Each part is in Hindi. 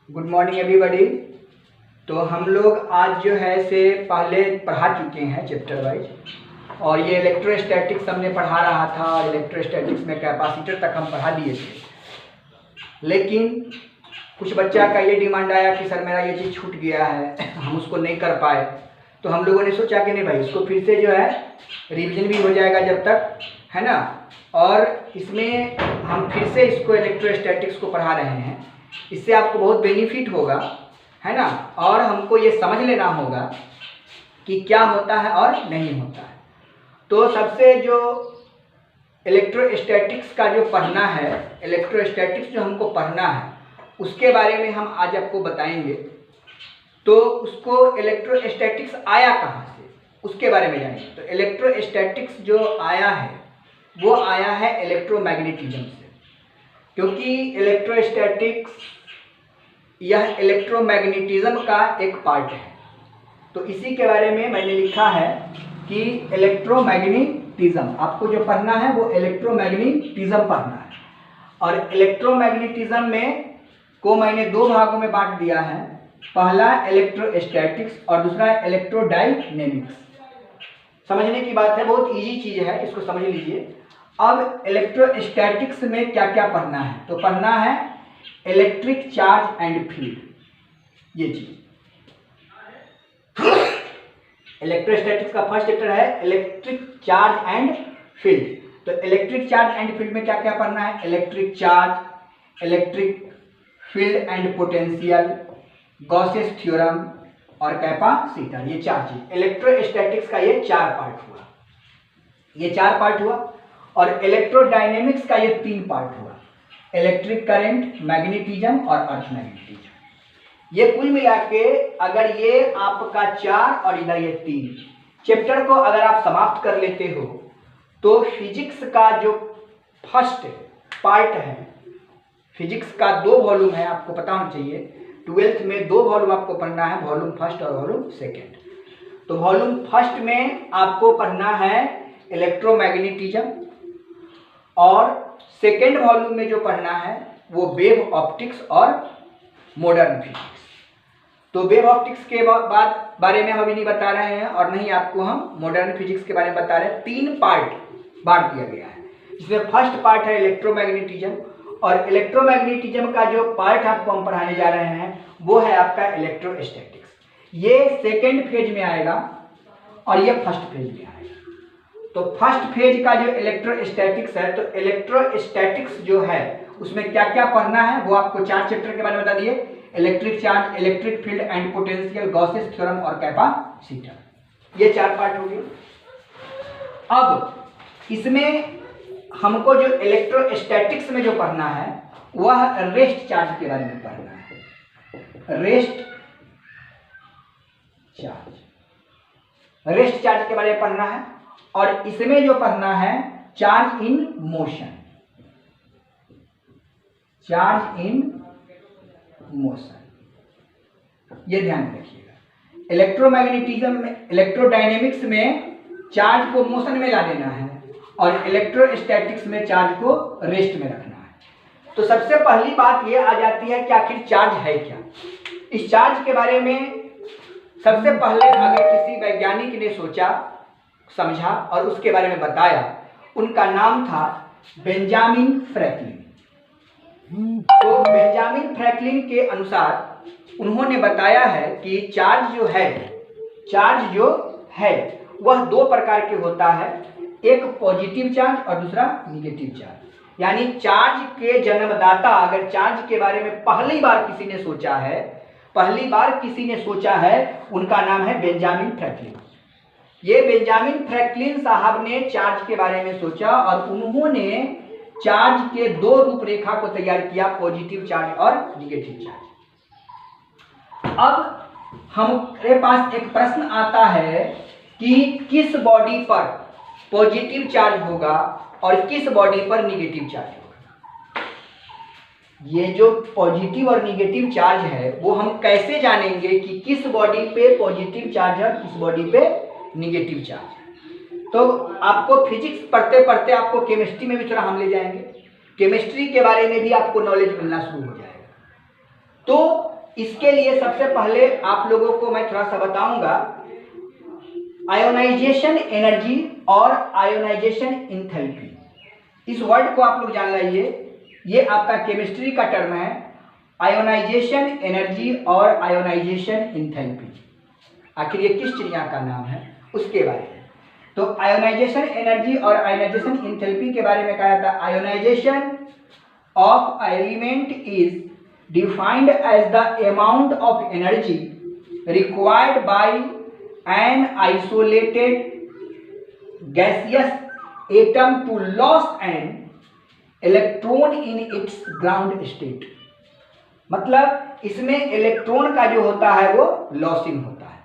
Good morning everybody. तो हम लोग आज जो है से पहले पढ़ा चुके हैं चैप्टर वाइज, और ये इलेक्ट्रोस्टैटिक्स हमने पढ़ा रहा था और इलेक्ट्रोस्टैटिक्स में कैपेसिटर तक हम पढ़ा दिए थे। लेकिन कुछ बच्चा का ये डिमांड आया कि सर मेरा ये चीज़ छूट गया है, हम उसको नहीं कर पाए। तो हम लोगों ने सोचा कि नहीं भाई, इसको फिर से जो है रिवीजन भी हो जाएगा जब तक, है ना। और इसमें हम फिर से इसको इलेक्ट्रोस्टैटिक्स को पढ़ा रहे हैं। इससे आपको बहुत बेनिफिट होगा, है ना। और हमको ये समझ लेना होगा कि क्या होता है और नहीं होता है। तो सबसे जो इलेक्ट्रोस्टैटिक्स का जो पढ़ना है, इलेक्ट्रोस्टैटिक्स जो हमको पढ़ना है उसके बारे में हम आज आपको बताएंगे। तो उसको इलेक्ट्रोस्टैटिक्स आया कहाँ से, उसके बारे में जानेंगे। तो इलेक्ट्रोस्टैटिक्स जो आया है वो आया है इलेक्ट्रोमैग्नेटिज्म से, क्योंकि इलेक्ट्रोस्टैटिक्स यह इलेक्ट्रोमैग्नेटिज्म का एक पार्ट है। तो इसी के बारे में मैंने लिखा है कि इलेक्ट्रोमैग्नेटिज्म आपको जो पढ़ना है वो इलेक्ट्रोमैग्नेटिज्म पढ़ना है। और इलेक्ट्रोमैग्नेटिज्म में को मैंने दो भागों में बांट दिया है, पहला इलेक्ट्रोस्टैटिक्स और दूसरा इलेक्ट्रोडायनेमिक्स। समझने की बात है, बहुत इजी चीज़ है, इसको समझ लीजिए। अब इलेक्ट्रोस्टैटिक्स में क्या क्या पढ़ना है, तो पढ़ना है इलेक्ट्रिक चार्ज एंड फील्ड, ये चीज। इलेक्ट्रोस्टैटिक्स का फर्स्ट चैप्टर है इलेक्ट्रिक चार्ज एंड फील्ड। तो इलेक्ट्रिक चार्ज एंड फील्ड में क्या क्या पढ़ना है, electric charge, electric field and potential, Gauss's theorem और कैपेसिटर, ये चार चीज। इलेक्ट्रोस्टैटिक्स का ये चार पार्ट हुआ, और इलेक्ट्रोडायनेमिक्स का ये तीन पार्ट हुआ, इलेक्ट्रिक करंट, मैग्नेटिज्म और अर्थ मैग्नेटिज्म। ये कुल मिला के अगर ये आपका चार और इधर ये तीन चैप्टर को अगर आप समाप्त कर लेते हो तो फिजिक्स का जो फर्स्ट पार्ट है, फिजिक्स का दो वॉल्यूम है, आपको पता होना चाहिए। 12th में दो वॉल्यूम आपको पढ़ना है, वॉल्यूम फर्स्ट और वॉल्यूम सेकेंड। तो वॉल्यूम फर्स्ट में आपको पढ़ना है इलेक्ट्रोमैग्नेटिज्म, और सेकेंड वॉल्यूम में जो पढ़ना है वो वेव ऑप्टिक्स और मॉडर्न फिजिक्स। तो वेव ऑप्टिक्स के बाद बारे में हम अभी नहीं बता रहे हैं, और नहीं आपको हम मॉडर्न फिजिक्स के बारे में बता रहे हैं। तीन पार्ट बांट दिया गया है, जिसमें फर्स्ट पार्ट है इलेक्ट्रोमैग्नेटिज्म, और इलेक्ट्रोमैग्नेटिज्म का जो पार्ट आपको हम पढ़ाने जा रहे हैं वो है आपका इलेक्ट्रोस्टैटिक्स। ये सेकेंड फेज में आएगा और ये फर्स्ट फेज में आएगा। तो फर्स्ट फेज का जो इलेक्ट्रोस्टैटिक्स है, तो इलेक्ट्रोस्टैटिक्स जो है उसमें क्या क्या पढ़ना है वो आपको चार चैप्टर के बारे में बता दिए, electric charge, electric field and potential, Gauss's theorem और कैपेसिटर, ये चार पार्ट हो गए। अब इसमें हमको जो इलेक्ट्रोस्टैटिक्स में जो पढ़ना है वह रेस्ट चार्ज के बारे में पढ़ना है, रेस्ट चार्ज के बारे में पढ़ना है। और इसमें जो पढ़ना है चार्ज इन मोशन, ये ध्यान रखिएगा। इलेक्ट्रोमैग्नेटिज्म में, इलेक्ट्रोडायनेमिक्स में चार्ज को मोशन में ला देना है, और इलेक्ट्रोस्टैटिक्स में चार्ज को रेस्ट में रखना है। तो सबसे पहली बात ये आ जाती है कि आखिर चार्ज है क्या। इस चार्ज के बारे में सबसे पहले अगर किसी वैज्ञानिक ने सोचा, समझा और उसके बारे में बताया, उनका नाम था बेंजामिन फ्रैंकलिन। तो बेंजामिन फ्रैंकलिन के अनुसार उन्होंने बताया है कि चार्ज जो है वह दो प्रकार के होता है, एक पॉजिटिव चार्ज और दूसरा निगेटिव चार्ज। यानी चार्ज के जन्मदाता, अगर चार्ज के बारे में पहली बार किसी ने सोचा है, उनका नाम है बेंजामिन फ्रैंकलिन। ये बेंजामिन फ्रैंकलिन साहब ने चार्ज के बारे में सोचा और उन्होंने चार्ज के दो रूपरेखा को तैयार किया, पॉजिटिव चार्ज और निगेटिव चार्ज। अब हमारे पास एक प्रश्न आता है कि किस बॉडी पर पॉजिटिव चार्ज होगा और किस बॉडी पर निगेटिव चार्ज होगा। ये जो पॉजिटिव और निगेटिव चार्ज है वो हम कैसे जानेंगे कि किस बॉडी पे पॉजिटिव चार्ज है और किस बॉडी पे निगेटिव चार्ज है। तो आपको फिजिक्स पढ़ते पढ़ते आपको केमिस्ट्री में भी थोड़ा हम ले जाएंगे, केमिस्ट्री के बारे में भी आपको नॉलेज मिलना शुरू हो जाएगा। तो इसके लिए सबसे पहले आप लोगों को मैं थोड़ा सा बताऊंगा आयोनाइजेशन एनर्जी और आयोनाइजेशन इंथैल्पी। इस वर्ड को आप लोग जान लीजिए, ये आपका केमिस्ट्री का टर्म है, आयोनाइजेशन एनर्जी और आयोनाइजेशन इंथैल्पी। आखिर ये किस चिड़िया का नाम है उसके बारे में। तो आयोनाइजेशन एनर्जी और आयोनाइजेशन इंथैल्पी के बारे में कहा था, ionization of element is defined as the amount of energy required by an isolated gaseous atom to lose an electron in its ground state। मतलब इसमें इलेक्ट्रॉन का जो होता है वो लॉसिंग होता है,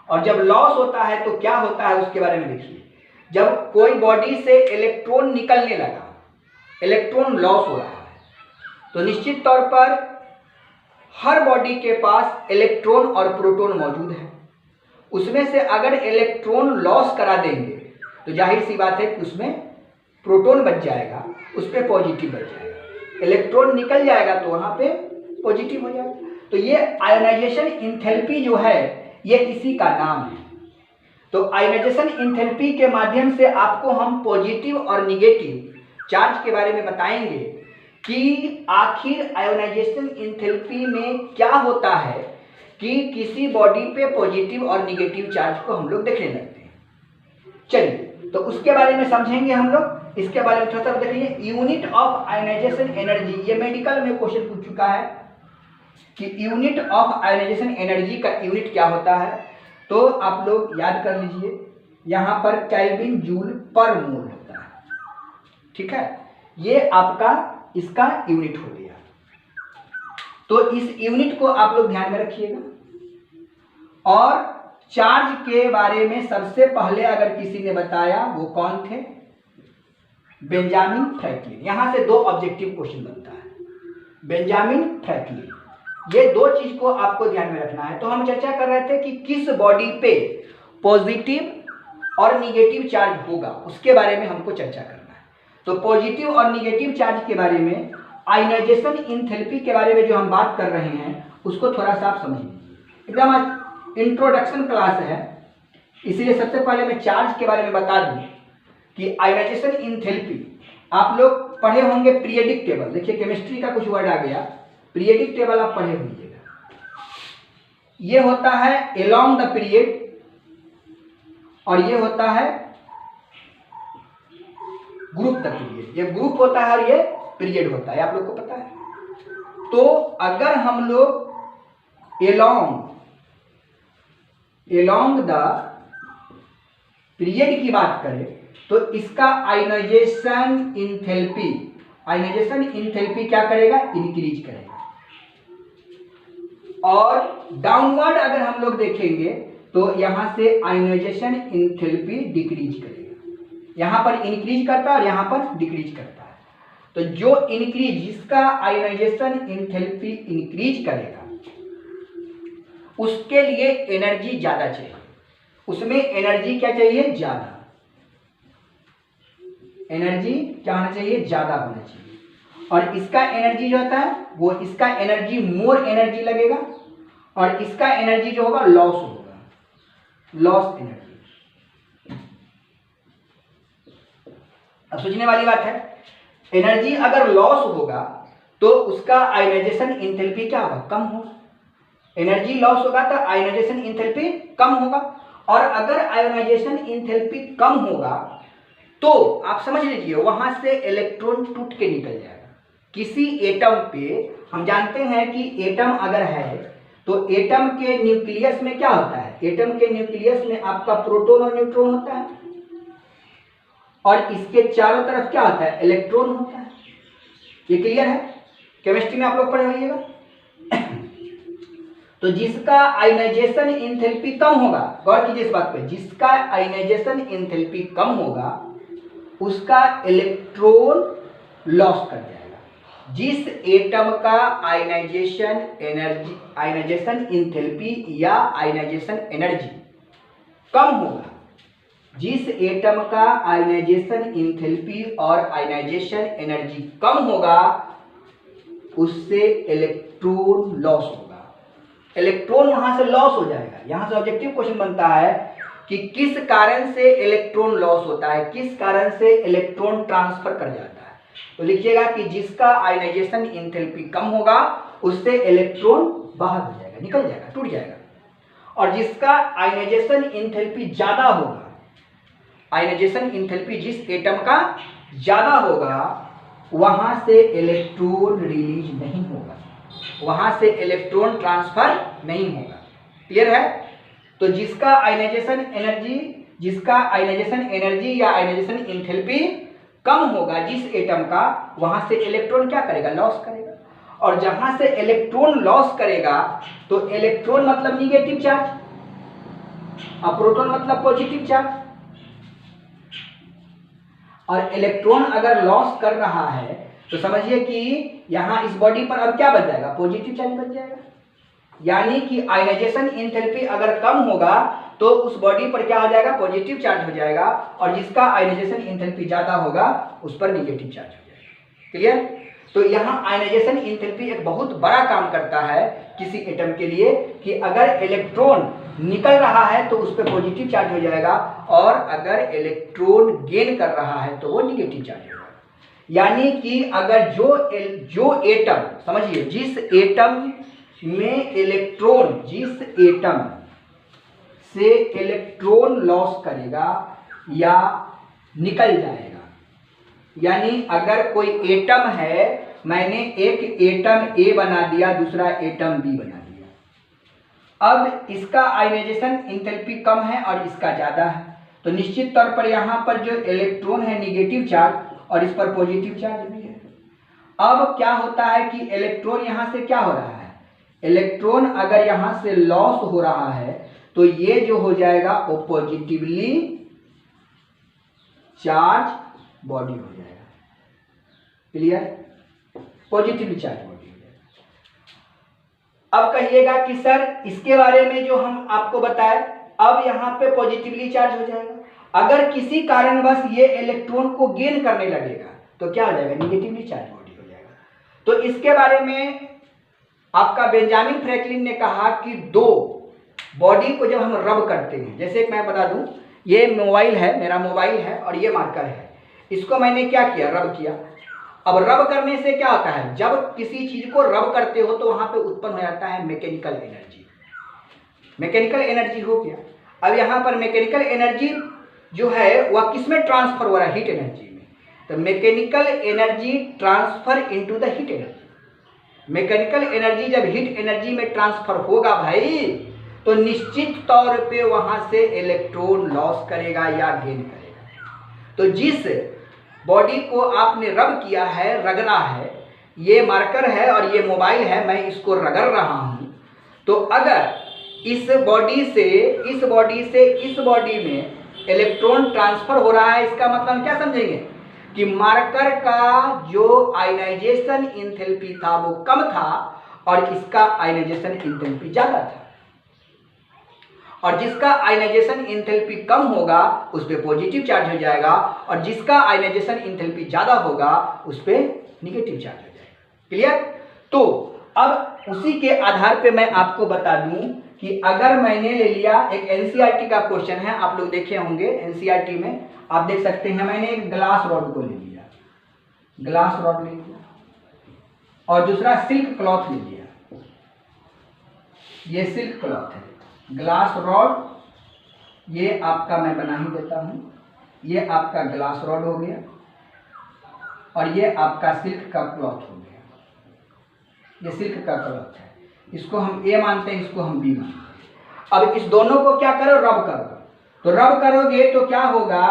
और जब लॉस होता है तो क्या होता है उसके बारे में देखिए। जब कोई बॉडी से इलेक्ट्रॉन निकलने लगा, इलेक्ट्रॉन लॉस हो रहा है, तो निश्चित तौर पर हर बॉडी के पास इलेक्ट्रॉन और प्रोटॉन मौजूद है। उसमें से अगर इलेक्ट्रॉन लॉस करा देंगे तो जाहिर सी बात है कि उसमें प्रोटॉन बच जाएगा, उस पर पॉजिटिव बच जाएगा। इलेक्ट्रॉन निकल जाएगा तो वहाँ पे पॉजिटिव हो जाएगा। तो ये आयोनाइजेशन इंथैल्पी जो है ये इसी का नाम है। तो आयोनाइजेशन इंथैल्पी के माध्यम से आपको हम पॉजिटिव और निगेटिव चार्ज के बारे में बताएंगे कि आखिर आयोनाइजेशन इंथैल्पी में क्या होता है कि किसी बॉडी पे पॉजिटिव और निगेटिव चार्ज को हम लोग देखने लगते हैं। चलिए, तो उसके बारे में समझेंगे हम लोग। इसके बारे में थोड़ा सा देखिए, यूनिट ऑफ आयोनाइजेशन एनर्जी, ये मेडिकल में क्वेश्चन पूछ चुका है कि यूनिट ऑफ आयोनाइजेशन एनर्जी का यूनिट क्या होता है। तो आप लोग याद कर लीजिए, यहाँ पर केल्विन जूल पर मोल होता है, ठीक है। ये आपका इसका यूनिट हो गया। तो इस यूनिट को आप लोग ध्यान में रखिएगा। और चार्ज के बारे में सबसे पहले अगर किसी ने बताया वो कौन थे, बेंजामिन फ्रैंकलिन। यहां से दो ऑब्जेक्टिव क्वेश्चन बनता है, बेंजामिन फ्रैंकलिन। ये दो चीज को आपको ध्यान में रखना है। तो हम चर्चा कर रहे थे कि किस बॉडी पे पॉजिटिव और निगेटिव चार्ज होगा, उसके बारे में हमको चर्चा करना है। तो पॉजिटिव और निगेटिव चार्ज के बारे में, आयोनाइजेशन इंथैल्पी के बारे में जो हम बात कर रहे हैं उसको थोड़ा सा आप समझ लीजिए। एकदम इंट्रोडक्शन क्लास है, इसलिए सबसे पहले मैं चार्ज के बारे में बता दूं कि आयोनाइजेशन इंथैल्पी आप लोग पढ़े होंगे पीरियडिक टेबल। देखिए केमिस्ट्री का कुछ वर्ड आ गया, पीरियडिक टेबल आप पढ़े होंगे। ये होता है अलोंग द पीरियड और ये होता है ग्रुप द पीरियड। ये ग्रुप होता है और ये पीरियड होता है, आप लोग को पता है। तो अगर हम लोग एलोंग द पीरियड की बात करें तो इसका आयोनाइजेशन इंथैल्पी क्या करेगा, इंक्रीज करेगा। और डाउनवर्ड अगर हम लोग देखेंगे तो यहां से आयोनाइजेशन इंथैल्पी डिक्रीज करेगा। यहां पर इंक्रीज करता है और यहां पर डिक्रीज करता है। तो जो इंक्रीज, जिसका आयोनाइजेशन इंथैल्पी इंक्रीज करेगा उसके लिए एनर्जी ज्यादा चाहिए। उसमें एनर्जी क्या चाहिए, ज्यादा। एनर्जी क्या होना चाहिए, ज्यादा होना चाहिए। और इसका एनर्जी जो होता है वो, इसका एनर्जी मोर एनर्जी लगेगा और इसका एनर्जी जो होगा लॉस होगा, लॉस एनर्जी। अब सोचने वाली बात है, एनर्जी अगर लॉस होगा तो उसका आयोनाइजेशन इंथैल्पी क्या होगा, कम होगा। एनर्जी लॉस होगा तो आयोनाइजेशन इंथैल्पी कम होगा। और अगर आयोनाइजेशन इंथैल्पी कम होगा तो आप समझ लीजिए वहां से इलेक्ट्रॉन टूट के निकल जाएगा। किसी एटम पे हम जानते हैं कि एटम अगर है तो एटम के न्यूक्लियस में क्या होता है, एटम के न्यूक्लियस में आपका प्रोटॉन और न्यूट्रॉन होता है और इसके चारों तरफ क्या होता है, इलेक्ट्रॉन होता है। ये क्लियर है, केमिस्ट्री में आप लोग पढ़े होइएगा। तो जिसका आयोनाइजेशन इंथैल्पी कम होगा, गौर कीजिए इस बात पे, जिसका आयोनाइजेशन इंथैल्पी कम होगा उसका इलेक्ट्रॉन लॉस कर जाएगा। जिस एटम का आयोनाइजेशन एनर्जी, आयोनाइजेशन इंथैल्पी या आयोनाइजेशन एनर्जी कम होगा, जिस एटम का आयोनाइजेशन इंथैल्पी और आयोनाइजेशन एनर्जी कम होगा उससे इलेक्ट्रॉन लॉस होगा। इलेक्ट्रॉन वहां से लॉस हो जाएगा। यहां से ऑब्जेक्टिव क्वेश्चन बनता है कि किस कारण से इलेक्ट्रॉन लॉस होता है, किस कारण से इलेक्ट्रॉन ट्रांसफर कर जाता है। तो लिखिएगा कि जिसका आयनाइजेशन एंथैल्पी कम होगा उससे इलेक्ट्रॉन बाहर हो जाएगा, निकल जाएगा, टूट जाएगा, और जिसका आयनाइजेशन एंथैल्पी ज्यादा होगा, आयनाइजेशन एंथैल्पी जिस एटम का ज्यादा होगा वहां से इलेक्ट्रॉन रिलीज नहीं होगा, वहां से इलेक्ट्रॉन ट्रांसफर नहीं होगा। क्लियर है? तो जिसका आयनाइजेशन एनर्जी या आयनाइजेशन एंथैल्पी कम होगा जिस एटम का, वहां से इलेक्ट्रॉन क्या करेगा, लॉस करेगा। और जहां से इलेक्ट्रॉन लॉस करेगा तो इलेक्ट्रॉन मतलब निगेटिव चार्ज और प्रोटॉन मतलब पॉजिटिव चार्ज, और इलेक्ट्रॉन अगर लॉस कर रहा है तो समझिए कि यहां इस बॉडी पर अब क्या बच जाएगा, पॉजिटिव चार्ज बच जाएगा। यानी कि आयनाइजेशन एंथैल्पी अगर कम होगा तो उस बॉडी पर क्या हो जाएगा, पॉजिटिव चार्ज हो जाएगा, और जिसका आयनाइजेशन एंथैल्पी ज्यादा होगा उस पर निगेटिव चार्ज हो जाएगा। क्लियर? तो यहाँ आयनाइजेशन एंथैल्पी एक बहुत बड़ा काम करता है किसी एटम के लिए कि अगर इलेक्ट्रॉन निकल रहा है तो उस पर पॉजिटिव चार्ज हो जाएगा, और अगर इलेक्ट्रॉन गेन कर रहा है तो वो निगेटिव चार्ज हो जाएगा। यानी कि अगर जो एटम, समझिए जिस एटम में इलेक्ट्रॉन, जिस एटम से इलेक्ट्रॉन लॉस करेगा या निकल जाएगा, यानी अगर कोई एटम है, मैंने एक एटम ए बना दिया, दूसरा एटम बी बना दिया, अब इसका आयनाइजेशन एंथैल्पी कम है और इसका ज्यादा है, तो निश्चित तौर पर यहाँ पर जो इलेक्ट्रॉन है निगेटिव चार्ज और इस पर पॉजिटिव चार्ज भी है। अब क्या होता है कि इलेक्ट्रॉन यहाँ से क्या हो रहा है, इलेक्ट्रॉन अगर यहाँ से लॉस हो रहा है तो ये जो हो जाएगा वो पॉजिटिवली चार्ज बॉडी हो जाएगा। क्लियर? पॉजिटिवली चार्ज बॉडी हो जाएगा। अब कहिएगा कि सर इसके बारे में जो हम आपको बताए, अब यहाँ पे पॉजिटिवली चार्ज हो जाएगा, अगर किसी कारणवश ये इलेक्ट्रॉन को गेन करने लगेगा तो क्या हो जाएगा, निगेटिवली चार्ज बॉडी हो जाएगा। तो इसके बारे में आपका बेंजामिन फ्रैंकलिन ने कहा कि दो बॉडी को जब हम रब करते हैं, जैसे मैं बता दूं, ये मोबाइल है, मेरा मोबाइल है और ये मार्कर है, इसको मैंने क्या किया, रब किया। अब रब करने से क्या होता है, जब किसी चीज को रब करते हो तो वहां पे उत्पन्न हो जाता है मैकेनिकल एनर्जी, मैकेनिकल एनर्जी हो गया। अब यहाँ पर मैकेनिकल एनर्जी जो है वह किस में ट्रांसफर हो रहा है, हीट एनर्जी में। तो mechanical energy transfer into the heat energy. Mechanical energy जब हीट एनर्जी में ट्रांसफर होगा भाई, तो निश्चित तौर पे वहां से इलेक्ट्रॉन लॉस करेगा या गेन करेगा। तो जिस बॉडी को आपने रब किया है, रगड़ा है, ये मार्कर है और ये मोबाइल है, मैं इसको रगड़ रहा हूं, तो अगर इस बॉडी से इस बॉडी में इलेक्ट्रॉन ट्रांसफर हो रहा है, इसका मतलब क्या समझेंगे कि मार्कर का जो आयनाइजेशन एंथैल्पी था वो कम था और इसका आयनाइजेशन एंथैल्पी ज्यादा था, और जिसका आयनाइजेशन एंथैल्पी कम होगा उस पे पॉजिटिव चार्ज हो जाएगा, और जिसका आयनाइजेशन एंथैल्पी ज्यादा होगा उस पे निगेटिव चार्ज हो जाएगा। क्लियर? तो अब उसी के आधार पे मैं आपको बता दूं कि अगर मैंने ले लिया, एक एनसीईआरटी का क्वेश्चन है, आप लोग देखे होंगे एनसीईआरटी में, आप देख सकते हैं, मैंने एक ग्लास रॉड को ले लिया, ग्लास रॉड ले लिया, और दूसरा सिल्क क्लॉथ ले लिया, ये सिल्क क्लॉथ है, ग्लास रॉड ये आपका मैं बना ही देता हूं, ये आपका ग्लास रॉड हो गया और ये आपका सिल्क का क्लॉथ हो गया, ये सिल्क का क्लॉथ है, इसको हम ए मानते हैं, इसको हम बी मानते हैं। अब इस दोनों को क्या करो, रब करो। तो रब करोगे तो क्या होगा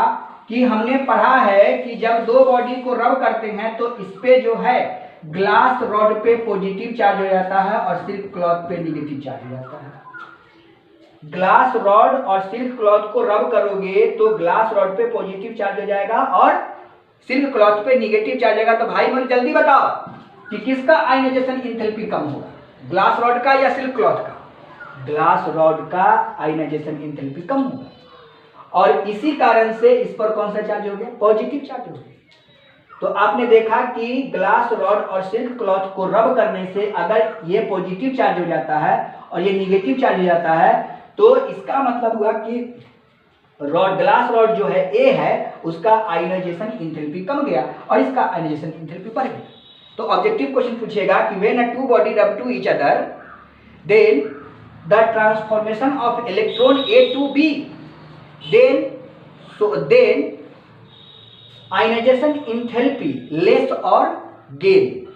कि हमने पढ़ा है कि जब दो बॉडी को रब करते हैं तो इस पे जो है ग्लास रॉड पे पॉजिटिव चार्ज हो जाता है और सिल्क क्लॉथ पे निगेटिव चार्ज हो जाता है। ग्लास रॉड और सिल्क क्लॉथ को रब करोगे तो ग्लास रॉड पे पॉजिटिव चार्ज हो जाएगा और सिल्क क्लॉथ पे निगेटिव चार्ज आएगा। तो भाई मुझे जल्दी बताओ कि किसका आयनाइजेशन एंथैल्पी कम होगा, ग्लास रॉड का या सिल्क क्लॉथ का? ग्लास रॉड का आयनाइजेशन एंथैल्पी कम होगा, और इसी कारण से इस पर कौन सा चार्ज हो गया, पॉजिटिव चार्ज हो गया। तो आपने देखा कि ग्लास रॉड और सिल्क क्लॉथ को रब करने से अगर ये पॉजिटिव चार्ज हो जाता है और ये निगेटिव चार्ज हो जाता है, तो इसका मतलब हुआ कि रॉड, ग्लास रॉड जो है ए है, उसका आयोनाइजेशन इंथैल्पी कम गया और इसका आयोनाइजेशन इंथैल्पी बढ़ गया। तो ऑब्जेक्टिव क्वेश्चन पूछेगा कि when a two body rub to each other then the transformation of electron A to B, then ionization enthalpy less और gain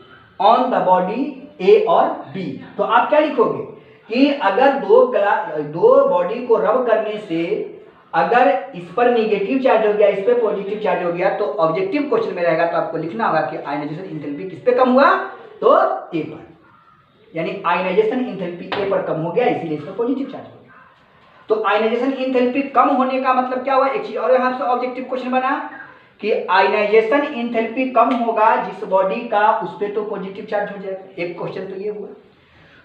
on the body A और बी। तो आप क्या लिखोगे कि अगर दो बॉडी को रब करने से अगर इस पर निगेटिव चार्ज हो गया, इस पे पॉजिटिव चार्ज हो गया, तो ऑब्जेक्टिव क्वेश्चन में रहेगा तो आपको लिखना होगा कि आयोनाइजेशन इंथैल्पी किस पे कम हुआ, तो ए पर, यानी आयोनाइजेशन इंथैल्पी ए पर कम हो गया, इसीलिए इस पर पॉजिटिव चार्ज हो गया। तो आयोनाइजेशन इंथैल्पी कम होने का मतलब क्या हुआ, एक चीज और यहां से ऑब्जेक्टिव क्वेश्चन बना कि आयोनाइजेशन इंथैल्पी कम होगा जिस बॉडी का, उस पे तो पॉजिटिव चार्ज हो जाएगा। एक क्वेश्चन तो ये हुआ।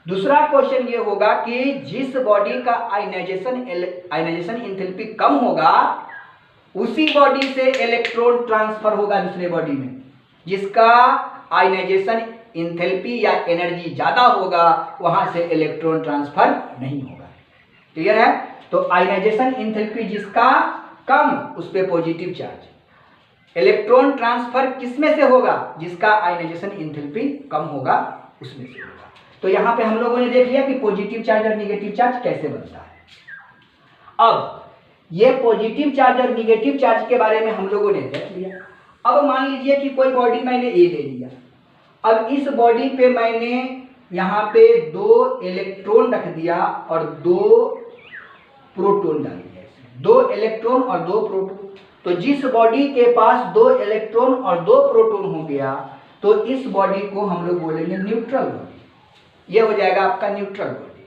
दूसरा क्वेश्चन ये होगा कि जिस बॉडी का आयोनाइजेशन इंथैल्पी कम होगा उसी बॉडी से इलेक्ट्रॉन ट्रांसफर होगा दूसरे बॉडी में, जिसका आयोनाइजेशन इंथैल्पी या एनर्जी ज्यादा होगा वहां से इलेक्ट्रॉन ट्रांसफर नहीं होगा। क्लियर है? तो आयोनाइजेशन इंथैल्पी जिसका कम, उस पे पॉजिटिव चार्ज। इलेक्ट्रॉन ट्रांसफर किसमें से होगा, जिसका आयोनाइजेशन इंथैल्पी कम होगा उसमें से होगा। तो यहां पे हम लोगों ने देख लिया कि पॉजिटिव चार्ज और निगेटिव चार्ज कैसे बनता है। अब ये पॉजिटिव चार्ज और निगेटिव चार्ज के बारे में हम लोगों ने देख लिया। अब मान लीजिए कि कोई बॉडी मैंने ए ले लिया, अब इस बॉडी पे मैंने यहाँ पे 2 इलेक्ट्रॉन रख दिया और 2 प्रोटॉन डाल दिया, 2 इलेक्ट्रॉन और 2 प्रोटॉन। तो जिस बॉडी के पास 2 इलेक्ट्रॉन और 2 प्रोटॉन हो गया, तो इस बॉडी को हम लोग बोलेंगे न्यूट्रल बॉडी। ये हो जाएगा आपका न्यूट्रल बॉडी।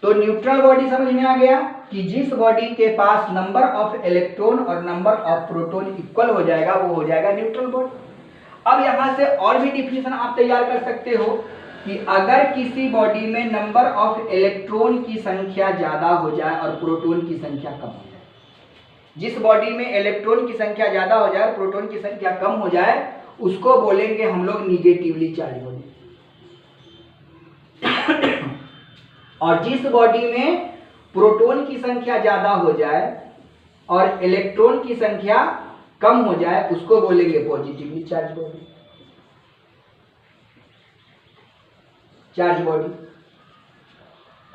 तो न्यूट्रल बॉडी समझ में आ गया कि जिस बॉडी के पास नंबर ऑफ इलेक्ट्रॉन और नंबर ऑफ प्रोटॉन इक्वल हो जाएगा, वो हो जाएगा न्यूट्रल बॉडी। अब यहां से और भी डिफिनेशन आप तैयार कर सकते हो कि अगर किसी बॉडी में नंबर ऑफ इलेक्ट्रॉन की संख्या ज्यादा हो जाए और प्रोटॉन की संख्या कम हो जाए, जिस बॉडी में इलेक्ट्रॉन की संख्या ज्यादा हो जाए और प्रोटॉन की संख्या कम हो जाए, उसको बोलेंगे हम लोग निगेटिवली चार्ज बॉडी। और जिस बॉडी में प्रोटॉन की संख्या ज्यादा हो जाए और इलेक्ट्रॉन की संख्या कम हो जाए, उसको बोलेंगे positively charge body, charge body.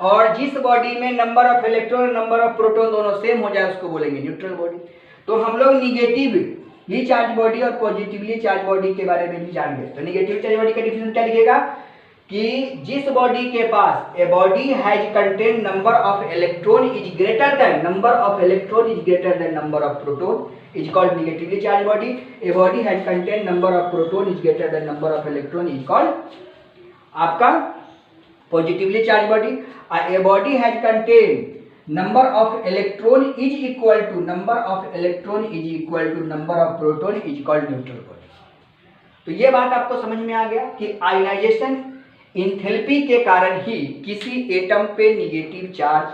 और जिस बॉडी में नंबर ऑफ इलेक्ट्रॉन और नंबर ऑफ प्रोटॉन दोनों सेम हो जाए, उसको बोलेंगे न्यूट्रल बॉडी। तो हम लोग निगेटिवली चार्ज बॉडी और पॉजिटिवली चार्ज बॉडी के बारे में भी जान गए। तो निगेटिव चार्ज बॉडी का डिफिनेशन क्या लिखेगा कि जिस बॉडी के पास a body has contain number of electron is greater than number of electron is greater than number of proton is called negatively charge body. A body has contain number of proton is greater than number of electron is called आपका positively charge body. A body has contain number of electron is equal to number of electron is equal to number of proton is called neutral body. तो ये बात आपको समझ में आ गया कि आयोनाइजेशन इंथैल्पी के कारण ही किसी एटम पे निगेटिव चार्ज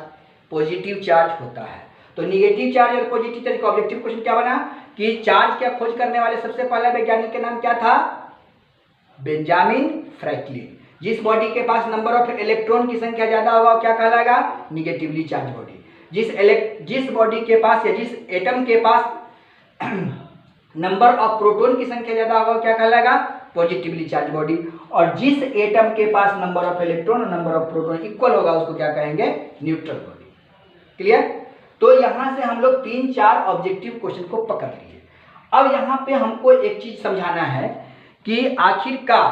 पॉजिटिव चार्ज होता है। तो निगेटिव चार्ज और पॉजिटिव चार्ज का ऑब्जेक्टिव क्वेश्चन क्या बना कि चार्ज का खोज करने वाले सबसे पहले वैज्ञानिक का नाम क्या था, बेंजामिन फ्रैंकलिन। जिस बॉडी के पास नंबर ऑफ इलेक्ट्रॉन की संख्या ज्यादा होगा क्या कहलाएगा, निगेटिवली चार्ज बॉडी। जिस बॉडी के पास या जिस एटम के पास नंबर ऑफ प्रोटॉन की संख्या ज्यादा होगा क्या कहलाएगा, पॉजिटिवली चार्ज बॉडी। और जिस एटम के पास नंबर ऑफ इलेक्ट्रॉन और नंबर ऑफ प्रोटॉन इक्वल होगा उसको क्या कहेंगे, न्यूट्रल बॉडी। क्लियर? तो यहां से हम लोग 3-4 ऑब्जेक्टिव क्वेश्चन को पकड़ लिए। अब यहां पे हमको एक चीज समझाना है कि आखिरकार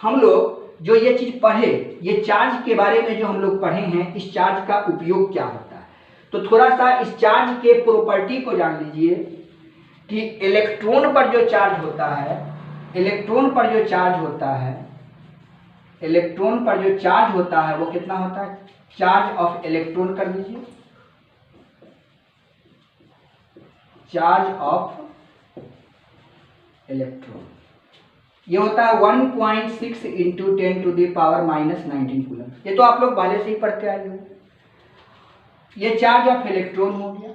हम लोग जो ये चीज पढ़े, ये चार्ज के बारे में जो हम लोग पढ़े हैं, इस चार्ज का उपयोग क्या होता है। तो थोड़ा सा इस चार्ज के प्रॉपर्टी को जान लीजिए कि इलेक्ट्रॉन पर जो चार्ज होता है, इलेक्ट्रॉन पर जो चार्ज होता है, इलेक्ट्रॉन पर जो चार्ज होता है वो कितना होता है, चार्ज ऑफ इलेक्ट्रॉन कर दीजिए, चार्ज ऑफ इलेक्ट्रॉन ये होता है 1.6 into 10 to the power -19 coulomb. ये तो आप लोग पहले से ही पढ़ते आए हो। ये चार्ज ऑफ इलेक्ट्रॉन हो गया।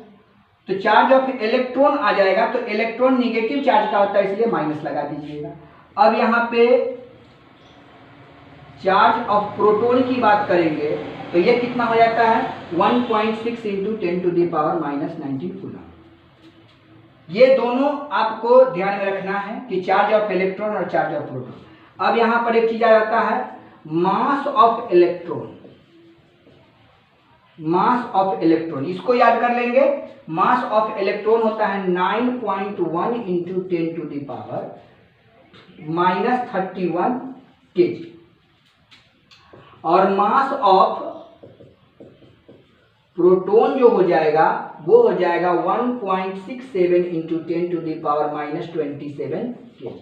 तो चार्ज ऑफ इलेक्ट्रॉन आ जाएगा, तो इलेक्ट्रॉन निगेटिव चार्ज का होता है, इसलिए माइनस लगा दीजिएगा। अब यहाँ पे चार्ज ऑफ प्रोटॉन की बात करेंगे तो ये कितना हो जाता है 1.6 इंटू 10⁻⁻19 कूलम। ये दोनों आपको ध्यान में रखना है कि चार्ज ऑफ इलेक्ट्रॉन और चार्ज ऑफ प्रोटॉन। अब यहां पर एक चीज आ जाता है mass of electron. Mass of electron इसको याद कर लेंगे। मास ऑफ इलेक्ट्रॉन होता है 9.1 इंटू 10⁻31 kg और मास ऑफ प्रोटॉन जो हो जाएगा वो हो जाएगा 1.67 इंटू 10⁻⁻27 kg।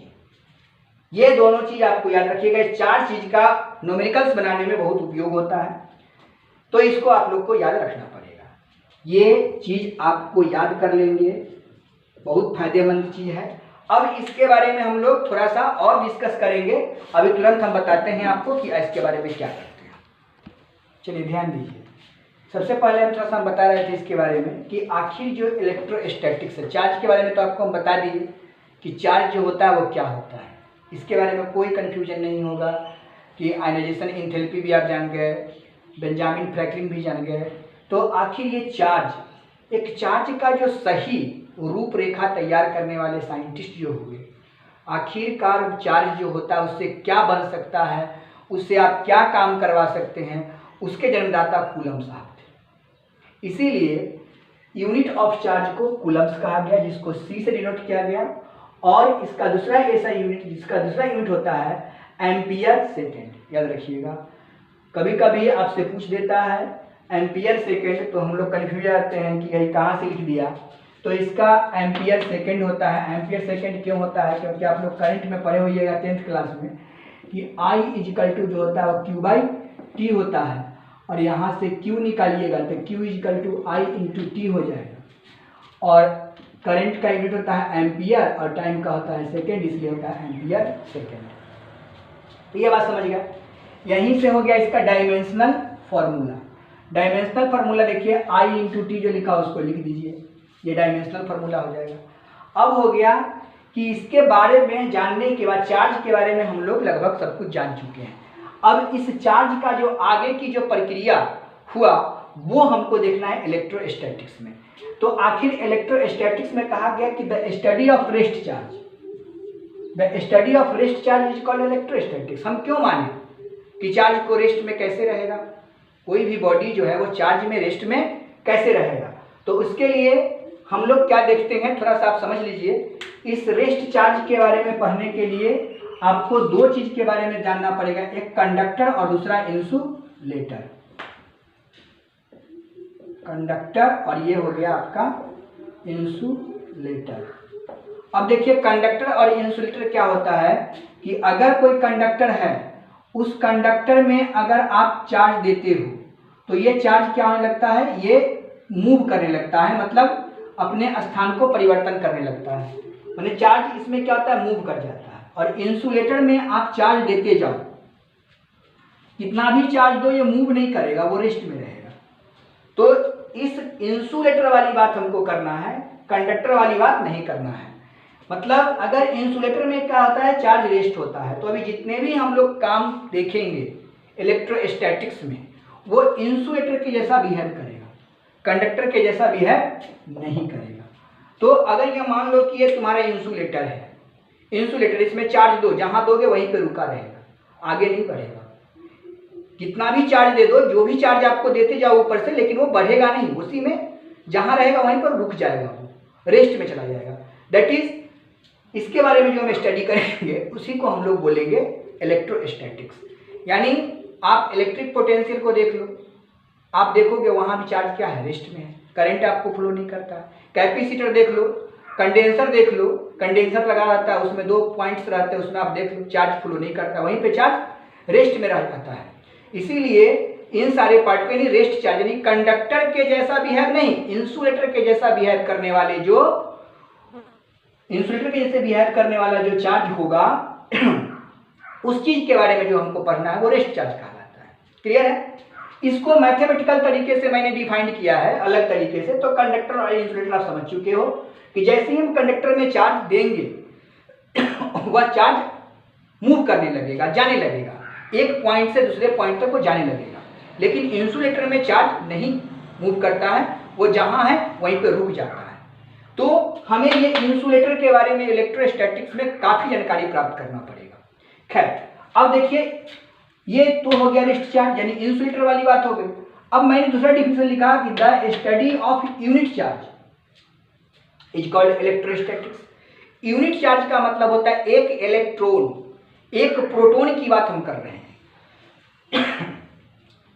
ये दोनों चीज आपको याद रखिएगा। इस चार चीज का न्यूमेरिकल्स बनाने में बहुत उपयोग होता है, तो इसको आप लोग को याद रखना पड़ेगा। ये चीज आपको याद कर लेंगे, बहुत फायदेमंद चीज है। अब इसके बारे में हम लोग थोड़ा सा और डिस्कस करेंगे। अभी तुरंत हम बताते हैं आपको कि इसके बारे में क्या करते हैं। चलिए ध्यान दीजिए। सबसे पहले हम थोड़ा सा बता रहे थे इसके बारे में कि आखिर जो इलेक्ट्रोस्टैटिक्स है, चार्ज के बारे में तो आपको हम बता दिए कि चार्ज जो होता है वो क्या होता है। इसके बारे में कोई कन्फ्यूजन नहीं होगा कि आयनाइजेशन एंथैल्पी भी आप जान गए, बेंजामिन फ्रैंकलिन भी जान गए। तो आखिर ये चार्ज, एक चार्ज का जो सही रूपरेखा तैयार करने वाले साइंटिस्ट जो हुए, आखिरकार चार्ज जो होता है उससे क्या बन सकता है, उससे आप क्या काम करवा सकते हैं, उसके जन्मदाता कूलम्ब साहब थे। इसीलिए यूनिट ऑफ चार्ज को कूलम्ब्स कहा गया, जिसको C से डिनोट किया गया। और इसका दूसरा ऐसा यूनिट, जिसका दूसरा यूनिट होता है एम्पियर सेकेंड। याद रखिएगा, कभी कभी आपसे पूछ देता है एम्पियर सेकेंड, तो हम लोग कन्फ्यूज जाते हैं कि यही कहाँ से लिख दिया। तो इसका एम्पियर सेकेंड होता है। एम्पियर सेकेंड क्यों होता है? क्योंकि आप लोग करंट में पढ़े होइएगा 10th क्लास में कि I इजिकल टू जो होता है वो Q/T होता है, और यहाँ से Q निकालिएगा तो Q equal to I into T हो जाएगा। और करंट का यूनिट होता है एम्पियर और टाइम का होता है सेकेंड, इसलिए होता है एम्पियर सेकेंड। तो ये बात समझ गया। यहीं से हो गया इसका डायमेंशनल फार्मूला। डायमेंशनल फार्मूला देखिए, I इंटू टी जो लिखा उसको लिख दीजिए, ये डायमेंशनल फार्मूला हो जाएगा। अब हो गया कि इसके बारे में जानने के बाद चार्ज के बारे में हम लोग लगभग सब कुछ जान चुके हैं। अब इस चार्ज का जो आगे की जो प्रक्रिया हुआ वो हमको देखना है इलेक्ट्रोस्टैटिक्स में। तो आखिर इलेक्ट्रोस्टैटिक्स में कहा गया कि the study of rest charge, the study of rest charge is called electrostatics. हम क्यों माने कि चार्ज को रेस्ट में कैसे रहेगा, कोई भी बॉडी जो है वो चार्ज में रेस्ट में कैसे रहेगा। तो उसके लिए हम लोग क्या देखते हैं, थोड़ा सा आप समझ लीजिए। इस रेस्ट चार्ज के बारे में पढ़ने के लिए आपको दो चीज के बारे में जानना पड़ेगा, एक कंडक्टर और दूसरा इंसुलेटर। कंडक्टर और ये हो गया आपका इंसुलेटर। अब देखिए कंडक्टर और इंसुलेटर क्या होता है कि अगर कोई कंडक्टर है, उस कंडक्टर में अगर आप चार्ज देते हो तो ये चार्ज क्या होने लगता है, ये मूव करने लगता है, मतलब अपने स्थान को परिवर्तन करने लगता है। माने चार्ज इसमें क्या होता है, मूव कर जाता है। और इंसुलेटर में आप चार्ज देते जाओ, कितना भी चार्ज दो ये मूव नहीं करेगा, वो रेस्ट में रहेगा। तो इस इंसुलेटर वाली बात हमको करना है, कंडक्टर वाली बात नहीं करना है। मतलब अगर इंसुलेटर में क्या होता है, चार्ज रेस्ट होता है। तो अभी जितने भी हम लोग काम देखेंगे इलेक्ट्रोस्टैटिक्स में, वो इंसुलेटर के जैसा बिहेव करेगा, कंडक्टर के जैसा बिहेव नहीं करेगा। तो अगर ये मान लो कि ये तुम्हारा इंसुलेटर है, इंसुलेटर, इसमें चार्ज दो, जहां दोगे वहीं पे रुका रहेगा, आगे नहीं बढ़ेगा। कितना भी चार्ज दे दो, जो भी चार्ज आपको देते जाओ ऊपर से, लेकिन वो बढ़ेगा नहीं, उसी में जहां रहेगा वहीं पर रुक जाएगा, वो रेस्ट में चला जाएगा। दैट इज, इसके बारे में जो हम स्टडी करेंगे उसी को हम लोग बोलेंगे इलेक्ट्रोस्टैटिक्स। यानी आप इलेक्ट्रिक पोटेंशियल को देख लो, आप देखोगे वहां भी चार्ज क्या है, रेस्ट में है, करंट आपको फ्लो नहीं करता। कैपेसिटर देख लो, कंडेंसर देख लो, कंडेंसर लगा रहता है, उसमें 2 पॉइंट्स रहते हैं, उसमें आप देख लो चार्ज फ्लो नहीं करता, वहीं पे चार्ज रेस्ट में रह जाता है। इसीलिए इन सारे पार्ट को, यानी रेस्ट चार्ज, यानी कंडक्टर के जैसा बिहेव नहीं, इंसुलेटर के जैसा बिहेव करने वाले जो, इंसुलेटर के जैसे बिहेव करने वाला जो चार्ज होगा उस चीज के बारे में जो हमको पढ़ना है वो रेस्ट चार्ज कहलाता है। क्लियर है? इसको मैथमेटिकल तरीके से मैंने डिफाइन किया है अलग तरीके से। तो कंडक्टर और इंसुलेटर आप समझ चुके हो कि जैसे ही हम कंडक्टर में चार्ज देंगे वह चार्ज मूव करने लगेगा, जाने लगेगा। एक पॉइंट से दूसरे पॉइंट तक वो जाने लगेगा। लेकिन इंसुलेटर में चार्ज नहीं मूव करता है, वो जहां है वहीं पे रुक जाता है। तो हमें ये इंसुलेटर के बारे में इलेक्ट्रोस्टैटिक्स में काफी जानकारी प्राप्त करना पड़ेगा। खैर, अब देखिए ये तो हो गया रेस्ट चार्ज यानी इंसुलेटर वाली बात हो गई। अब मैंने दूसरा डिफिनेशन लिखा कि the study of unit charge is called electrostatics. Unit charge का मतलब होता है एक इलेक्ट्रॉन, एक प्रोटॉन की बात हम कर रहे हैं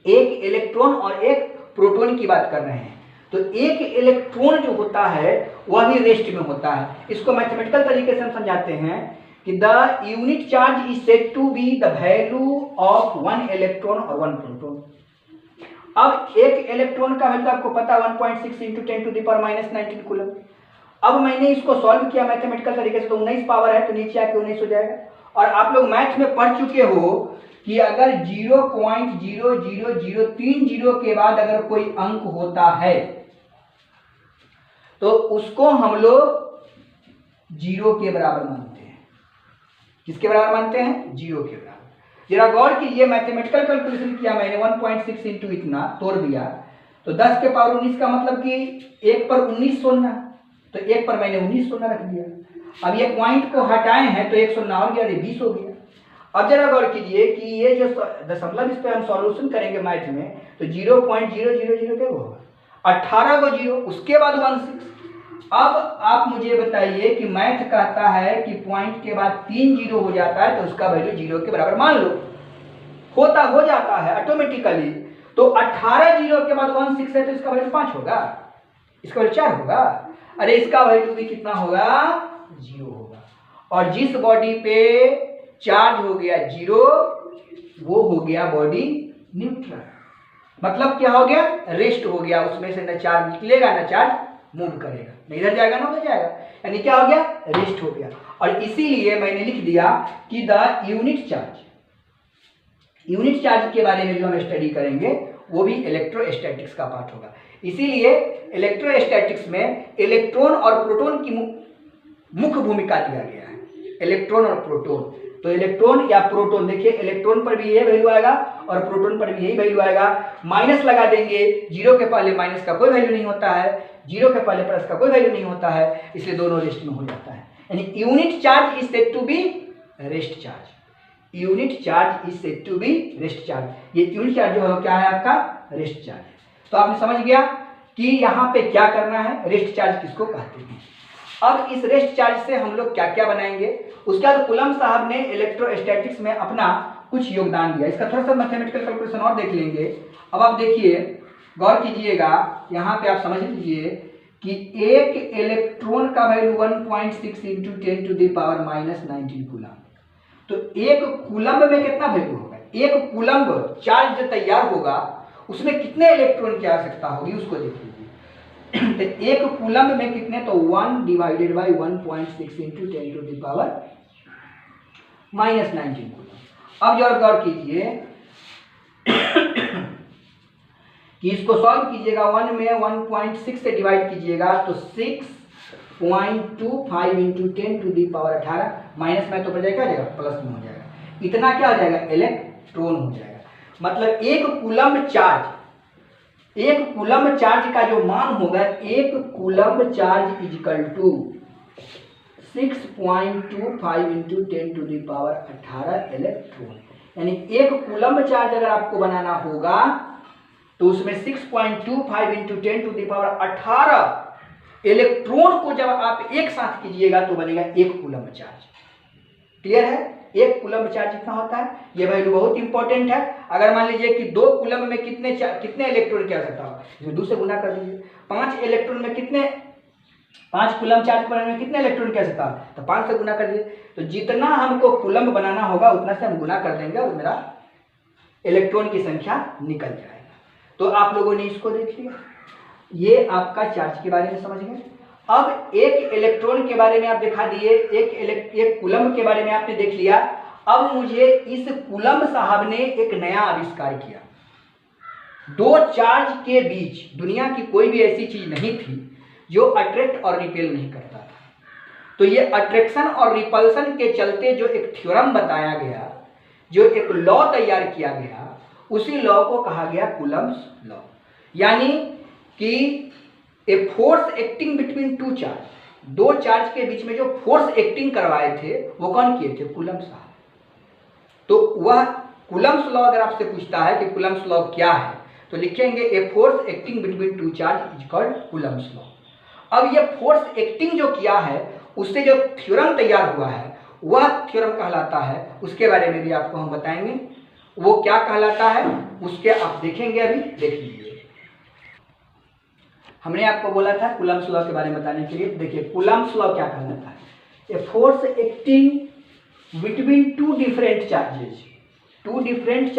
एक इलेक्ट्रॉन और एक प्रोटॉन की बात कर रहे हैं। तो एक इलेक्ट्रॉन जो होता है वह भी रेस्ट में होता है। इसको मैथमेटिकल तरीके से हम समझाते हैं कि the unit charge is said to be the value of one electron और वन प्रोटॉन। अब एक इलेक्ट्रॉन का वैल्यू आपको पता है 1.6 into 10 to the power -19 coulomb. अब मैंने इसको सॉल्व किया मैथमेटिकल तरीके से, तो 19 पावर है तो नीचे आके 19 हो जाएगा। और आप लोग मैथ में पढ़ चुके हो कि अगर 0.00030 के बाद अगर कोई अंक होता है तो उसको हम लोग 0 के बराबर मानते हैं। किसके बराबर मानते हैं? 0 के बराबर। जरा गौर कीजिए, मैथमेटिकल कैलकुलेशन किया मैंने 1.6 इंटू इतना तोड़ दिया तो 10 के पावर 19 का मतलब कि 1 पर 19 शून्य, तो 1 पर मैंने 19 शून्य रख दिया। अब ये पॉइंट को हटाए हैं तो 1 शून्य और गया, 20 हो गया। अब जरा गौर कीजिए कि ये जो दशमलव इस पे हम सॉल्यूशन करेंगे मैथ में तो 0.000 क्या होगा? 18 को 0, उसके बाद 16। अब आप मुझे बताइए कि मैथ कहता है कि पॉइंट के बाद 3 0 हो जाता है तो उसका वैल्यू 0 के बराबर मान लो। हो जाता है ऑटोमेटिकली। तो 18 0 के बाद 16 है तो इसका वैल्यू 5 होगा, इसका वैल्यू 4 होगा। अरे इसका वैल्यू भी कितना होगा? 0 होगा। और जिस बॉडी पे चार्ज हो गया 0 वो हो गया बॉडी न्यूट्रल। मतलब क्या हो गया? रेस्ट हो गया, उसमें से न चार्ज निकलेगा न चार्ज मूव करेगा, न इधर जाएगा ना उधर जाएगा, यानी क्या हो गया? रेस्ट हो गया। और इसीलिए मैंने लिख दिया कि द यूनिट चार्ज के बारे में जो हम स्टडी करेंगे वो भी इलेक्ट्रोस्टैटिक्स का पार्ट होगा। इसीलिए इलेक्ट्रोस्टैटिक्स में इलेक्ट्रॉन और प्रोटॉन की मुख्य भूमिका दिया गया है। इलेक्ट्रॉन और प्रोटॉन, तो इलेक्ट्रॉन या प्रोटॉन, देखिए इलेक्ट्रॉन पर भी यही वैल्यू आएगा और प्रोटॉन पर भी यही वैल्यू आएगा। माइनस लगा देंगे, 0 के पहले माइनस का कोई वैल्यू नहीं होता है, 0 के पहले प्लस का कोई वैल्यू नहीं होता है, इसलिए दोनों रेस्ट में हो जाता है। यानी unit charge is said to be rest charge. Unit charge is said to be rest charge. ये यूनिट चार्ज जो है क्या है? आपका रेस्ट चार्ज है। तो आपने समझ गया कि यहाँ पे क्या करना है, रेस्ट चार्ज किसको कहते हैं। अब इस रेस्ट चार्ज से हम लोग क्या क्या बनाएंगे, उसके बाद कूलम साहब ने इलेक्ट्रोस्टैटिक्स में अपना कुछ योगदान दिया। इसका थोड़ा सा मैथमेटिकल कैलकुलेशन और देख लेंगे। अब आप देखिए, गौर कीजिएगा, यहाँ पे आप समझ लीजिए कि एक इलेक्ट्रॉन का value 1.6 into 10 to the power -19 coulomb. तो एक कूलम में कितना वैल्यू होगा? एक कूलम चार्ज जो तैयार होगा उसमें कितने इलेक्ट्रॉन की आवश्यकता होगी उसको देख लीजिए। तो एक कूलम में कितने? तो 1 divided by 1.6 into 10 to the power -19 coulomb. अब जरा गौर कीजिए कि इसको सॉल्व कीजिएगा, 1 में 1.6 से डिवाइड कीजिएगा तो 6.25 into 10 to the power 18, minus में तो बच जाएगा, प्लस में हो जाएगा। इतना क्या हो जाएगा? इलेक्ट्रॉन हो जाएगा। मतलब एक कूलम चार्ज का जो मान होगा, एक coulomb charge equal to 6.25 into 10 to the power 18 electron. यानी एक कूलम चार्ज अगर आपको बनाना होगा तो उसमें 6.25 into 10 to the power 18 electron को जब आप एक साथ कीजिएगा तो बनेगा एक कूलम चार्ज। क्लियर है? एक कूलम चार्ज कितना होता है, ये वैल्यू बहुत इंपॉर्टेंट है। अगर मान लीजिए कि 2 कूलम में कितने इलेक्ट्रॉन की आवश्यकता हो, इसमें 2 से गुना कर दीजिए। 5 इलेक्ट्रॉन में कितने, 5 कूलम चार्ज बनाने में कितने इलेक्ट्रॉन की आवश्यकता हो, तो 5 से गुना कर दीजिए। तो जितना हमको कूलम बनाना होगा उतना से हम गुना कर देंगे और मेरा इलेक्ट्रॉन की संख्या निकल जाएगा। तो आप लोगों ने इसको देख लिया, ये आपका चार्ज के बारे में समझ गए। अब एक इलेक्ट्रॉन के बारे में आप दिखा दिए, एक कूलम के बारे में आपने देख लिया। अब मुझे इस कूलम साहब ने एक नया आविष्कार किया। 2 चार्ज के बीच दुनिया की कोई भी ऐसी चीज नहीं थी जो अट्रैक्ट और रिपेल नहीं करता था। तो ये अट्रैक्शन और रिपल्सन के चलते जो एक थ्योरम बताया गया, जो एक लॉ तैयार किया गया, उसी लॉ को कहा गया कूलम्ब्स लॉ। यानी कि ए force acting between to charge, दो चार्ज के बीच में जो फोर्स एक्टिंग करवाए थे वो कौन किए थे? कूलम्ब साहब। तो वह कूलम्ब्स लॉ अगर आपसे पूछता है कि कूलम्ब्स लॉ क्या है, तो लिखेंगे ए force acting between to charge is called Coulomb's law. अब ये फोर्स एक्टिंग जो किया है, उससे जो थ्योरम तैयार हुआ है वह थ्योरम कहलाता है, उसके बारे में भी आपको हम बताएंगे वो क्या कहलाता है, उसके आप देखेंगे, अभी देख लीजिए। हमने आपको बोला था कूलम्ब्स लॉ के बारे में बताने के लिए। देखिए कूलम्ब्स लॉ क्या कहलाता है? A force acting between two different charges, two different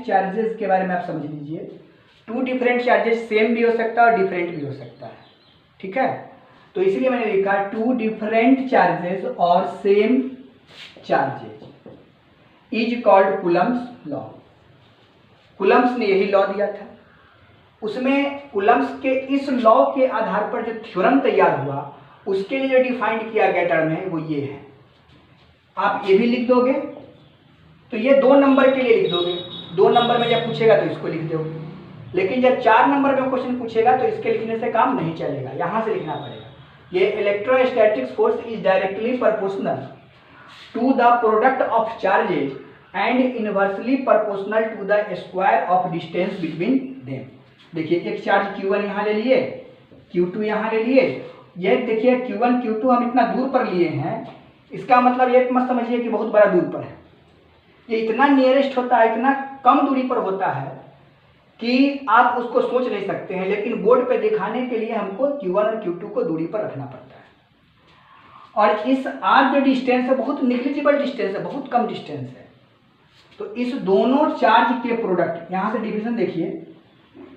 charges के बारे में आप समझ लीजिए। टू डिफरेंट चार्जेस सेम भी हो सकता है और डिफरेंट भी हो सकता है, ठीक है। तो इसलिए मैंने लिखा टू डिफरेंट चार्जेस और same charges is called Coulomb's law. Coulomb's ने यही लॉ दिया था। उसमें कूलम्ब्स के इस लॉ के आधार पर जो थ्योरम तैयार हुआ, उसके लिए जो डिफाइंड किया गया टर्म है वो ये है। आप ये भी लिख दोगे तो ये 2 नंबर के लिए लिख दोगे, 2 नंबर में जब पूछेगा तो इसको लिख दोगे। लेकिन जब 4 नंबर में क्वेश्चन पूछेगा तो इसके लिखने से काम नहीं चलेगा, यहां से लिखना पड़ेगा। ये electrostatics force is directly proportional to the product of charges and inversely proportional to the square of distance between them. देखिए एक चार्ज Q1 यहाँ ले लिए, Q2 यहाँ ले लिए। ये देखिए Q1 Q2 हम इतना दूर पर लिए हैं, इसका मतलब ये मत समझिए कि बहुत बड़ा दूर पर है। ये इतना नियरेस्ट होता है, इतना कम दूरी पर होता है कि आप उसको सोच नहीं सकते हैं, लेकिन बोर्ड पे दिखाने के लिए हमको Q1 और Q2 को दूरी पर रखना पड़ता है। और इस R जो डिस्टेंस है बहुत निग्लिजिबल डिस्टेंस है, बहुत कम डिस्टेंस है। तो इस दोनों चार्ज के प्रोडक्ट, यहाँ से डिविजन देखिए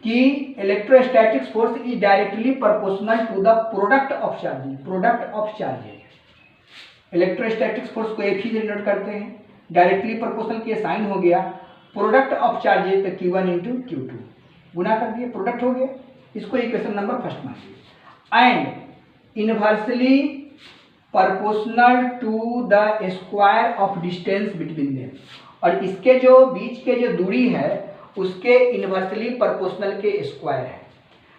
कि electrostatics force is directly proportional to the product of charges, product of charges. Electrostatics force को एक ही से डिनोट करते हैं, डायरेक्टली प्रोपोर्शनल के साइन हो गया, प्रोडक्ट ऑफ चार्जेज तो Q1 इंटू Q2 गुना कर दिए, प्रोडक्ट हो गया। इसको इक्वेशन नंबर फर्स्ट मानिए। And inversely proportional to the square of distance between them, और इसके जो बीच के जो दूरी है उसके इनवर्सली प्रोपोर्शनल के स्क्वायर है।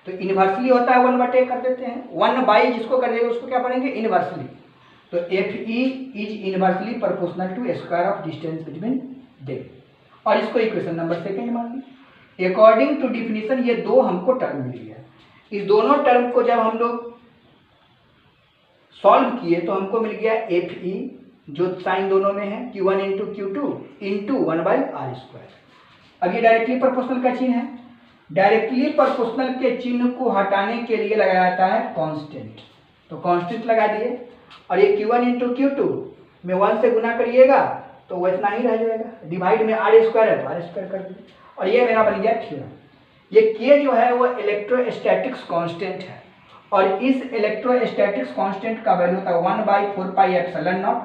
तो इनवर्सली होता है 1/a कर देते हैं, 1/, जिसको कर देंगे उसको क्या पढ़ेंगे? इनवर्सली। तो FE is inversely proportional to square of distance between them, और इसको इक्वेशन नंबर सेकंड मान ली। अकॉर्डिंग टू डिफिनीशन ये 2 हमको टर्म मिल गया। इस दोनों टर्म को जब हम लोग सॉल्व किए तो हमको मिल गया FE, जो साइन दोनों में है, Q1 into Q2 into 1/r²। अब ये डायरेक्टली प्रोपोर्शनल का चिन्ह है, डायरेक्टली प्रोपोर्शनल के चिन्ह को हटाने के लिए लगाया जाता है कांस्टेंट। तो कांस्टेंट लगा दिए, और ये Q1 इंटू Q2 में 1 से गुना करिएगा तो वो इतना ही रह जाएगा, डिवाइड में r² है तो r² कर दीजिए, और ये मेरा बन गया थ्योरम। ये K जो है वो इलेक्ट्रोस्टैटिक्स कांस्टेंट है, और इस इलेक्ट्रोस्टैटिक्स कांस्टेंट का वैल्यू होता है 1/4πε0,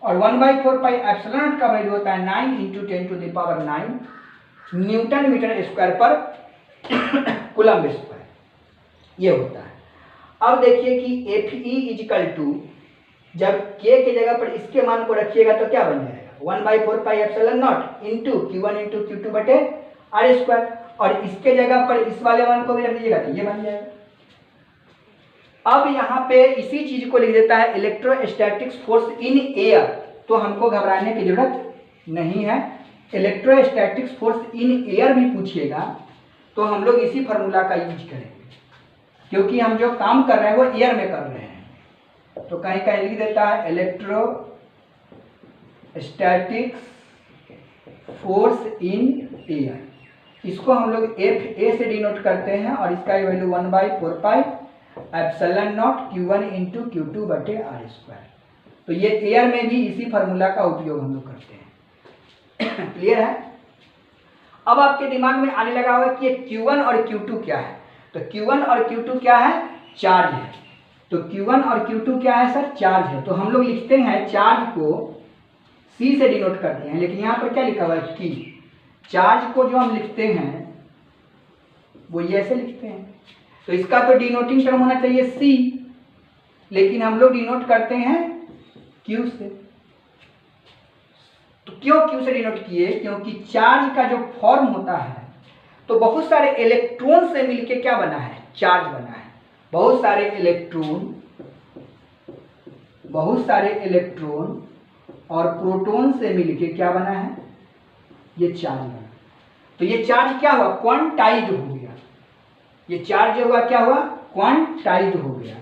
और 1/4πε0 का वैल्यू होता है 9 इंटू 10⁹ न्यूटन मीटर स्क्वायर पर कूलम्ब स्क्वायर, ये होता है। अब देखिए कि FE इजिकल टू, जब K की जगह पर इसके मान को रखिएगा तो क्या बन जाएगा? 1/4πε0 इंटू Q1 इंटू Q2 बटे r², और इसके जगह पर इस वाले मान को भी रख दीजिएगा तो ये बन जाएगा। अब यहाँ पे इसी चीज को लिख देता है इलेक्ट्रोस्टैटिक्स फोर्स इन एयर, तो हमको घबराने की जरूरत नहीं है। इलेक्ट्रोस्टैटिक्स फोर्स इन एयर भी पूछिएगा तो हम लोग इसी फार्मूला का यूज करेंगे, क्योंकि हम जो काम कर रहे हैं वो एयर में कर रहे हैं। तो कहीं कहीं लिख देता है इलेक्ट्रोस्टैटिक्स फोर्स इन एयर, इसको हम लोग FA से डिनोट करते हैं, और इसका वैल्यू 1/4πε0 Q1 इंटू Q2 बटे r²। तो ये एयर में भी इसी फार्मूला का उपयोग हम लोग करते हैं। क्लियर है? अब आपके दिमाग में आने लगा होगा कि ये Q1 और Q2 क्या है। तो Q1 और Q2 क्या है? चार्ज है। तो Q1 और Q2 क्या है सर? चार्ज है। तो हम लोग लिखते हैं चार्ज को C से डिनोट करते हैं, लेकिन यहाँ पर क्या लिखा हुआ है कि चार्ज को जो हम लिखते हैं वो ये ऐसे लिखते हैं। तो इसका तो डिनोटिंग टर्म होना चाहिए C, लेकिन हम लोग डिनोट करते हैं Q से। तो क्यों क्यू से डिनोट किए? क्योंकि चार्ज का जो फॉर्म होता है तो बहुत सारे इलेक्ट्रॉन से मिलके क्या बना है? चार्ज बना है। बहुत सारे इलेक्ट्रॉन और प्रोटॉन से मिलके क्या बना है? ये चार्ज बना। तो ये चार्ज क्या हुआ? क्वांटाइज्ड हो गया। ये चार्ज हुआ क्या हुआ? क्वांटाइज्ड हो गया,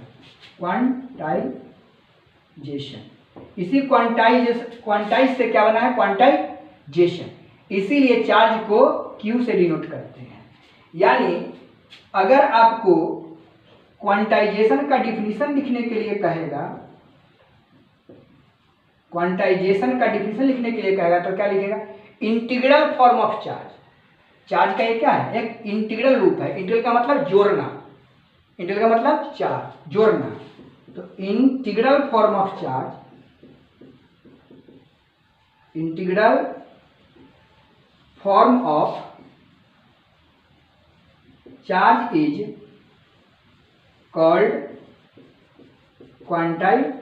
क्वांटाइजेशन। इसी क्वांटाइज से क्या बना है? क्वांटाइजेशन। इसीलिए चार्ज को Q से डिनोट करते हैं। यानी अगर आपको क्वांटाइजेशन का डिफिनीशन लिखने के लिए कहेगा, तो क्या लिखेगा? Integral form of charge. Charge का ये क्या है? एक इंटीग्रल रूप है। इंटीग्रल का मतलब जोड़ना, इंटीग्रल का मतलब चार्ज, जोड़ना। तो integral form of charge, integral form of charge is called quantization.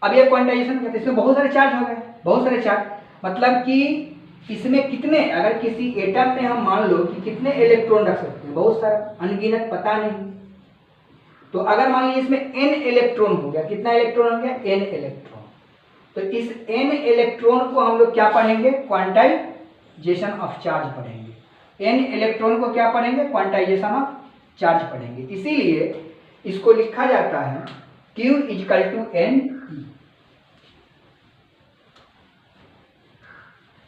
अब ये क्वांटाइजेशन कहते हैं, इसमें बहुत सारे चार्ज हो गए, बहुत सारे चार्ज। मतलब कि इसमें कितने, अगर किसी एटम में हम मान लो कि कितने इलेक्ट्रॉन रख सकते हैं? बहुत सारा, अनगिनत, पता नहीं। तो अगर मान लीजिए इसमें n इलेक्ट्रॉन हो गया, कितना इलेक्ट्रॉन हो गया? n electron. तो इस n इलेक्ट्रॉन को हम लोग क्या पढ़ेंगे? क्वांटाइजेशन ऑफ चार्ज पढ़ेंगे। n इलेक्ट्रॉन को क्या पढ़ेंगे? क्वांटाइजेशन ऑफ चार्ज पढ़ेंगे। इसीलिए इसको लिखा जाता है Q इक्वल टू N।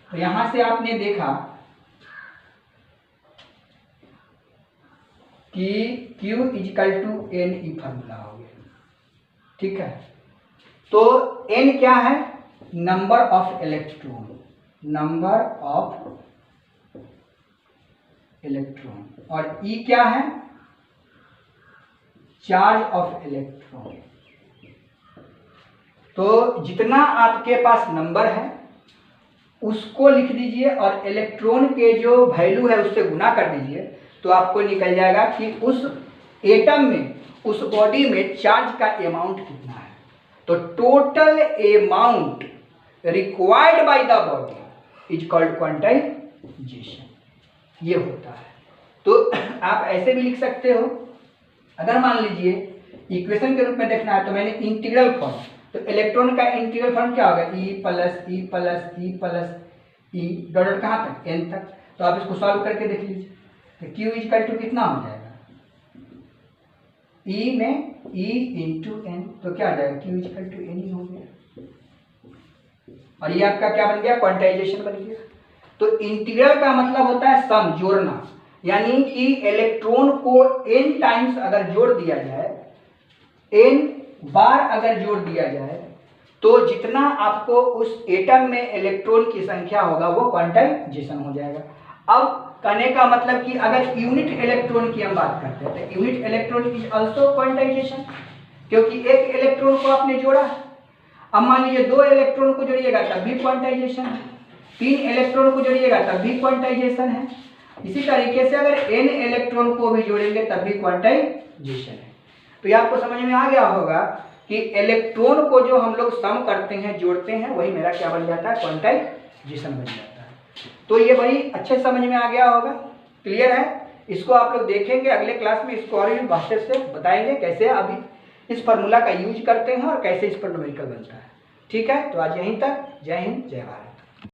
तो यहां से आपने देखा कि Q equal to N E formula हो गया, ठीक है। तो N क्या है? Number of electron, number of electron. और E क्या है? Charge of electron. तो जितना आपके पास नंबर है उसको लिख दीजिए और इलेक्ट्रॉन के जो वैल्यू है उससे गुना कर दीजिए, तो आपको निकल जाएगा कि उस एटम में, उस बॉडी में चार्ज का अमाउंट कितना है। तो total amount required by the body is called quantization, ये होता है। तो आप ऐसे भी लिख सकते हो। अगर मान लीजिए इक्वेशन के रूप में देखना है तो मैंने इंटीग्रल फॉर्म, तो इलेक्ट्रॉन का इंटीग्रल फॉर्म क्या होगा? E plus E plus E plus E dot dot कहाँ तक? n तक। तो आप इसको सॉल्व करके देख लीजिए। तो Q इक्वल टू कितना हो जाएगा? E में E इंटू n, तो क्या आ जाएगा? Q इक्वल टू n ही हो गया। और ये आपका क्या बन गया? क्वांटाइजेशन बन गया। तो इंटीग्रल का मतलब होता है सम, जोड़ना। यानी कि इलेक्ट्रॉन को n टाइम्स अगर जोड़ दिया जाए, n बार अगर जोड़ दिया जाए, तो जितना आपको उस एटम में इलेक्ट्रॉन की संख्या होगा वो क्वांटाइजेशन हो जाएगा। अब कहने का मतलब कि अगर यूनिट इलेक्ट्रॉन की हम बात करते हैं तो unit electron is also quantization, क्योंकि एक इलेक्ट्रॉन को आपने जोड़ा। अब मान लीजिए 2 इलेक्ट्रॉन को जोड़िएगा तब भी क्वांटाइजेशन है, 3 इलेक्ट्रॉन को जोड़िएगा तब भी क्वांटाइजेशन है। इसी तरीके से अगर n इलेक्ट्रॉन को भी जोड़ेंगे तब भी क्वांटाइजेशन है। तो ये आपको समझ में आ गया होगा कि इलेक्ट्रॉन को जो हम लोग सम करते हैं, जोड़ते हैं, वही मेरा क्या बन जाता है? क्वांटाइजेशन बन जाता है। तो ये बड़ी अच्छे समझ में आ गया होगा, क्लियर है। इसको आप लोग देखेंगे अगले क्लास में, इसको और भी बातें से बताएंगे कैसे अभी इस फार्मूला का यूज करते हैं और कैसे इस पर न्यूमेरिकल बनता है। ठीक है, तो आज यहीं तक। जय हिंद, जय भारत।